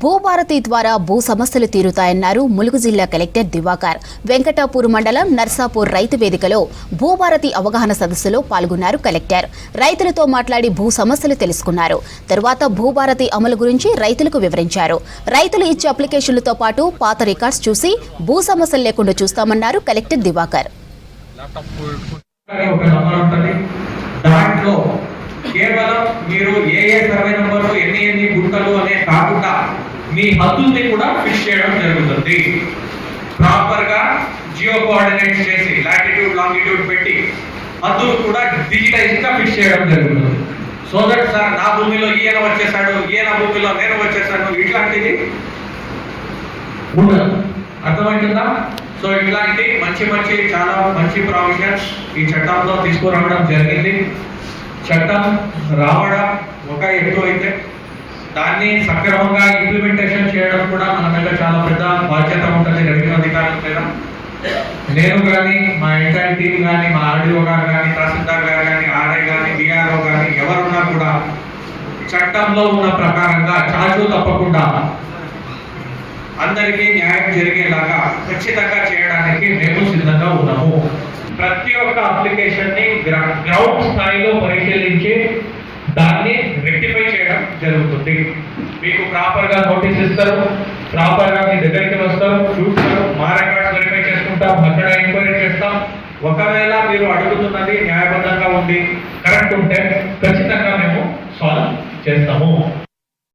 భూభారతి ద్వారా భూ సమస్యలు తీరుతాయన్నారు ములుగు జిల్లా కలెక్టర్ దివాకర్. వెంకటాపూర్ మండలం నర్సాపూర్ రైతు వేదికలో భూభారతి అవగాహన సదస్సులో పాల్గొన్నారు కలెక్టర్. రైతులతో మాట్లాడి భూ సమస్యలు తెలుసుకున్నారు. తరువాత భూభారతి అమలు గురించి రైతులకు వివరించారు. రైతులు ఇచ్చే అప్లికేషన్లతో పాటు పాత రికార్డ్స్ చూసి భూ సమస్యలు లేకుండా చూస్తామన్నారు కలెక్టర్ దివాకర్. కేవలం మీరు ఏ సర్వే నంబర్లు ఎన్ని గుంటలు అనే కాకుండా మీ హద్దుల్ని కూడా ఫిక్స్ చేయడం జరుగుతుంది. ప్రాపర్ గా జియో కోఆర్డినేట్స్ చేసి లాటిట్యూడ్ లాంగిట్యూడ్ పెట్టి హద్దులు కూడా డిజిటైజ్ గా ఫిక్స్ చేయడం జరుగుతుంది. సో దట్ సార్ నా భూమిలో ఈయన వచ్చేసాడు, ఈయన భూమిలో నేను వచ్చేసాను, ఇట్లాంటిది ఉండదు. అర్థమవుతుందా? సో ఇట్లాంటి మంచి చాలా మంచి ప్రావిజన్స్ ఈ చట్టంలో తీసుకురావడం జరిగింది. చట్టం రావడం ఒక ఎత్తు అయితే దాన్ని సక్రమంగా ఇంప్లిమెంటేషన్ చేయడం కూడా మన మీద చాలా పెద్ద బాధ్యత ఉంటుంది. రెవెన్యూ అధికారుల మీద నేను కానీ, మా ఎంటైర్ టీం కానీ, మా ఆర్డీఓ గారు కానీ, తహసీల్దార్ గారు కానీ, ఆర్ఐ కానీ, డిఆర్ఓ కానీ ఎవరున్నా కూడా చట్టంలో ఉన్న ప్రకారంగా చాచు తప్పకుండా అందరికీ న్యాయం జరిగేలాగా ఖచ్చితంగా చేయడానికి మేము సిద్ధంగా ఉన్నాము. ప్రతి ఒక్క అప్లికేషన్ ని గ్రౌండ్ స్థాయిలో పరిశీలించి దాన్ని రెక్టిఫై చేయడం జరుగుతుంది. మీకు ప్రాపర్ గా నోటీస్ ఇస్తారు, ప్రాపర్ గా మీ దగ్గరికి వస్తారు, చూస్తారు, మా రికార్డ్స్ వెరిఫై చేసుకుంటాం, అక్కడ ఎంక్వైరీ చేస్తాం. ఒకవేళ మీరు అడుగుతున్నది న్యాయబద్ధంగా ఉండి కరెక్ట్ ఉంటే ఖచ్చితంగా మేము సాల్వ్ చేస్తాము.